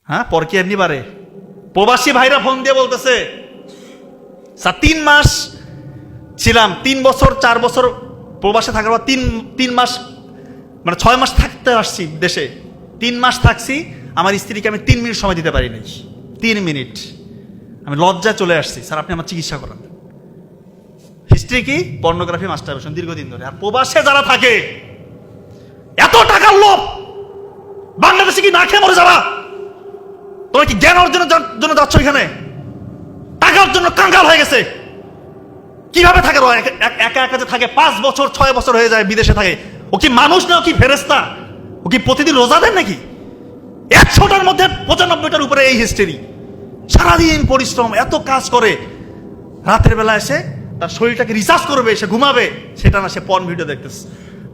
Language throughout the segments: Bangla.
হ্যাঁ, পর কি এমনি পারে? প্রবাসী ভাইরা ফোন দিয়ে বলতেছে, স্যার 3 মাস ছিলাম, 3 বছর 4 বছর প্রবাসে থাকার পর 3 মাস মানে 6 মাস থাকতে আসছি দেশে, 3 মাস থাকছি, আমার স্ত্রীকে আমি 3 মিনিট সময় দিতে পারি নাই। 3 মিনিট আমি লজ্জায় চলে আসছি, স্যার আপনি আমার চিকিৎসা করান। হিস্ট্রি কি? পর্নোগ্রাফি, মাস্টারবেশন দীর্ঘদিন ধরে। আর প্রবাসে যারা থাকে, এত টাকার লোভ, বাংলাদেশে কি না খেয়ে মরে যারা? তোমরা কি জ্ঞান অর্জনের জন্য যাচ্ছ এখানে? টাকার জন্য কাঙ্গাল হয়ে গেছে। কিভাবে থাকে? একা একা যে থাকে, 5 বছর 6 বছর হয়ে যায় বিদেশে থাকে। ও কি মানুষ না? ও কি ফেরেস্তা? ও কি প্রতিদিন রোজা দেন নাকি? 100টার মধ্যে 95টার উপরে এই হিস্টেরি। সারাদিন পরিশ্রম, এত কাজ করে, রাতের বেলা এসে তার শরীরটাকে রিচার্জ করবে, সে ঘুমাবে, সেটা না, সে পর্ন ভিডিও দেখতেছে,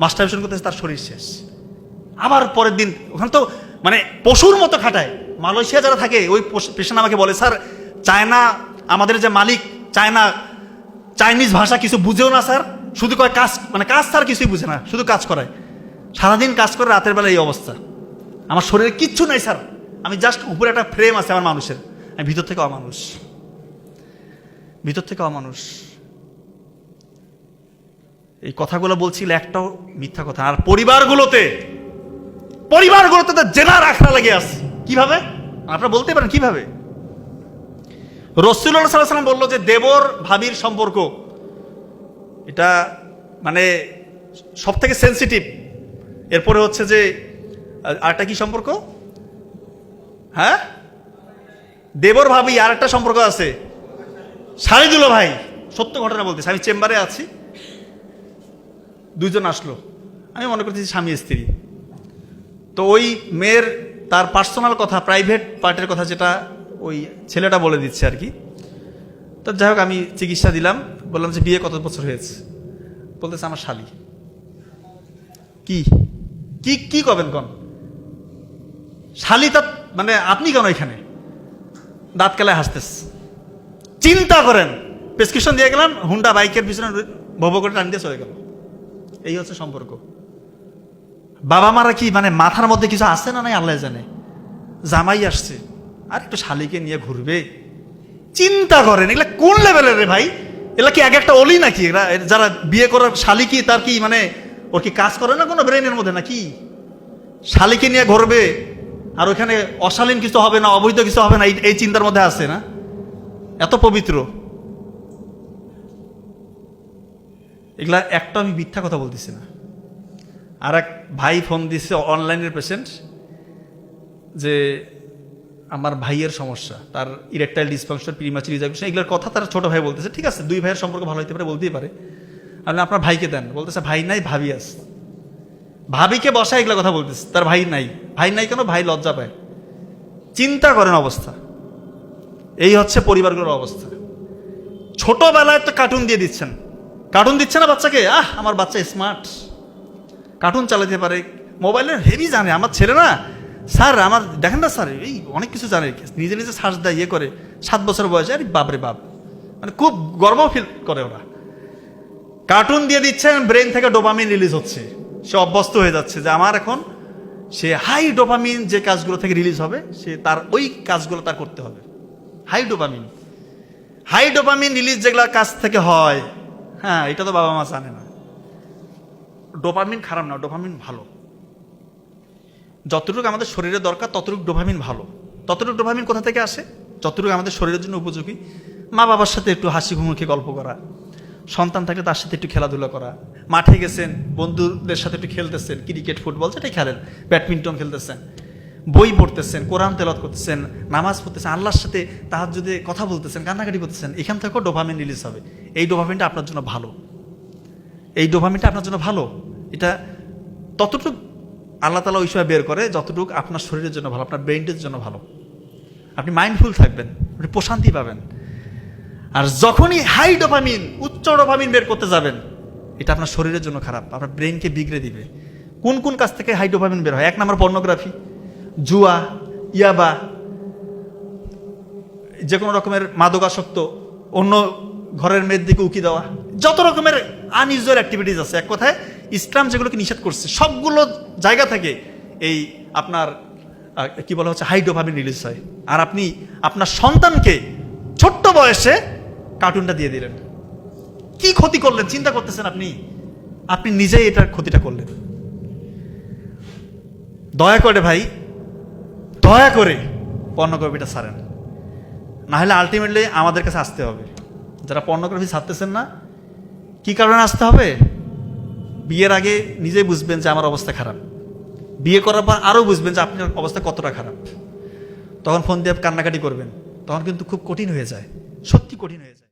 মাস্টারবেশন করতেছে, তার শরীর শেষ। আবার পরের দিন ওখানে তো মানে পশুর মতো খাটায়। মালয়েশিয়া যারা থাকে, ওই পেশেন্ট আমাকে বলে, স্যার চায়না আমাদের যে মালিক, চাইনিজ ভাষা কিছু বুঝেও না স্যার, শুধু কয় কাজ, মানে কাজ স্যার কিছুই বুঝে না, শুধু কাজ করায়, সারাদিন কাজ করে, রাতের বেলা এই অবস্থা। আমার শরীরে কিচ্ছু নাই স্যার, আমি জাস্ট উপরে একটা ফ্রেম আছে আমার মানুষের, আমি ভিতর থেকে অমানুষ, ভিতর থেকে অমানুষ। এই কথাগুলো বলছিল, একটাও মিথ্যা কথা। আর পরিবারগুলোতে তো জেনার আখড়া লেগে আছে। কিভাবে? আপনারা বলতে পারেন কিভাবে? রাসূলুল্লাহ সাল্লাল্লাহু আলাইহি ওয়াসাল্লাম বললো যে দেবর ভাবির সম্পর্ক এটা মানে সব থেকে সেন্সিটিভ। এরপরে হচ্ছে যে আরেকটা কি সম্পর্ক? হ্যাঁ, দেবর ভাবি, আর একটা সম্পর্ক আছে শালী দুলো ভাই। সত্য ঘটনা বলতেছি, আমি চেম্বারে আছি, 2 জন আসলো, আমি মনে করতেছি স্বামী স্ত্রী। তো ওই মেয়ের তার পার্সোনাল কথা, প্রাইভেট পার্টের কথা, যেটা ওই ছেলেটা বলে দিচ্ছে আর কি। তো যাই হোক, আমি চিকিৎসা দিলাম, বললাম যে বিয়ে কত বছর হয়েছে? বলতেছে আমার শালী। কি কি কি করবেন কন? শালী তা মানে আপনি কেন এখানে? দাঁত কেলায় হাসতেছে। চিন্তা করেন, প্রেসক্রিপশন দিয়ে গেলাম, হুন্ডা বাইকের পিছনে ভব করে টান দিয়ে চলে গেল। এই হচ্ছে সম্পর্ক। বাবা মারা কি মানে মাথার মধ্যে কিছু আসে না? নাই আল্লাহ জানে। জামাই আসছে, আর একটু শালীকে নিয়ে ঘুরবে। চিন্তা করেন, এগুলা কোন লেভেলের রে ভাই? এগুলা কি এক একটা অলি নাকি? এরা যারা বিয়ে করার শালী কি তার কি মানে ওর কি কাজ করে না কোনো ব্রেনের মধ্যে নাকি? শালীকে নিয়ে ঘুরবে, আর ওখানে অশালীন কিছু হবে না, অবৈধ কিছু হবে না, এই চিন্তার মধ্যে আছে না? এত পবিত্র। এগুলা একটা আমি মিথ্যা কথা বলতেছি না। আর এক ভাই ফোন দিচ্ছে, অনলাইনের পেশেন্ট, যে আমার ভাইয়ের সমস্যা, তার ইরেকটাইল ডিসফাংশন, প্রিম্যাচুর ইজাকুলেশন, এগুলোর কথা তার ছোট ভাই বলতেছে। ঠিক আছে, 2 ভাইয়ের সম্পর্ক ভালো হতে পারে, বলতেই পারে। আপনি আপনার ভাইকে দেন, বলতেছে ভাই নাই, ভাবি আছে। ভাবিকে বসা এগুলো কথা বলতেছে, তার ভাই নাই। ভাই নাই কেন? ভাই লজ্জা পায়। চিন্তা করেন অবস্থা। এই হচ্ছে পরিবারগুলোর অবস্থা। ছোটবেলায় তো কার্টুন দিয়ে দিচ্ছেন, কার্টুন দিচ্ছে না বাচ্চাকে? আমার বাচ্চা স্মার্ট, কার্টুন চালাতে পারে, মোবাইলের হেভি জানে। আমার ছেলে না স্যার, আমার দেখেন না স্যার, এই অনেক কিছু জানে, নিজে নিজে সার্চ দেয়, ইয়ে করে, 7 বছর বয়সে। আরে বাপরে বাপ, মানে খুব গর্ব ফিল করে ওরা। কার্টুন দিয়ে দিচ্ছেন, ব্রেন থেকে ডোপামিন রিলিজ হচ্ছে, সে অভ্যস্ত হয়ে যাচ্ছে যে আমার এখন সে হাই ডোপামিন যে কাজগুলো থেকে রিলিজ হবে, সে তার ওই কাজগুলো তার করতে হবে। হাই ডোপামিন রিলিজ যেগুলো কাজ থেকে হয়, হ্যাঁ, এটা তো বাবা মা জানে না। ডোপামিন খারাপ না, ডোপামিন ভালো। যতটুকু আমাদের শরীরে দরকার ততটুকু ডোপামিন ভালো। ততটুকু ডোপামিন কোথা থেকে আসে? যতটুকু আমাদের শরীরের জন্য উপযোগী। মা বাবার সাথে একটু হাসি খুমুখে গল্প করা, সন্তান থাকলে তার সাথে একটু খেলাধুলা করা, মাঠে গেছেন বন্ধুদের সাথে একটু খেলতেছেন, ক্রিকেট ফুটবল যেটাই খেলেন, ব্যাডমিন্টন খেলতেছেন, বই পড়তেছেন, কোরআন তেলাওয়াত করতেছেন, নামাজ পড়তেছেন, আল্লাহর সাথে তাহাজ্জুদে কথা বলতেছেন, কান্নাকাটি করতেছেন, এখান থেকেও ডোপামিন রিলিজ হবে। এই ডোপামিনটা আপনার জন্য ভালো, এই ডোপামিনটা আপনার জন্য ভালো। এটা ততটুকু আল্লাহ তাআলা ওই সময় বের করে যতটুকু আপনার শরীরের জন্য ভালো, আপনার ব্রেইনের জন্য ভালো। আপনি মাইন্ডফুল থাকবেন, আপনি প্রশান্তি পাবেন। আর যখনই হাই ডোপামিন, উচ্চ ডোপামিন বের করতে যাবেন, এটা আপনার শরীরের জন্য খারাপ, আপনার ব্রেনকে বিগড়ে দিবে। কোন কোন কাজ থেকে হাই ডোপামিন বের হয়? 1 নম্বর পর্নোগ্রাফি, জুয়া, ইয়াবা, যে কোনো রকমের মাদকাসক্ত, অন্য ঘরের মেয়ের দিকে উকি দেওয়া, যত রকমের আনইউজুয়াল অ্যাক্টিভিটিস আছে। এক কথায় ইসলাম যেগুলোকে নিষেধ করছে সবগুলো জায়গা থেকে এই আপনার কি বলা হচ্ছে হাই ডোপামিন রিলিজ হয়, আর আপনি আপনার সন্তানকে ছোট্ট বয়সে কার্টুনটা দিয়ে দিলেন। কি ক্ষতি করলেন চিন্তা করতেছেন আপনি? আপনি নিজেই এটার ক্ষতিটা করলেন। দয়া করে ভাই, দয়া করে পর্নোগ্রাফিটা ছাড়েন, না হলে আলটিমেটলি আমাদের কাছে আসতে হবে। যারা পর্নোগ্রাফি ছাড়তেছেন না, কি কারণে আসতে হবে? বিয়ের আগে নিজেই বুঝবেন যে আমার অবস্থা খারাপ, বিয়ে করার পর আরও বুঝবেন যে আপনার অবস্থা কতটা খারাপ। তখন ফোন দিয়ে কান্নাকাটি করবেন, তখন কিন্তু খুব কঠিন হয়ে যায়, সত্যি কঠিন হয়ে যায়।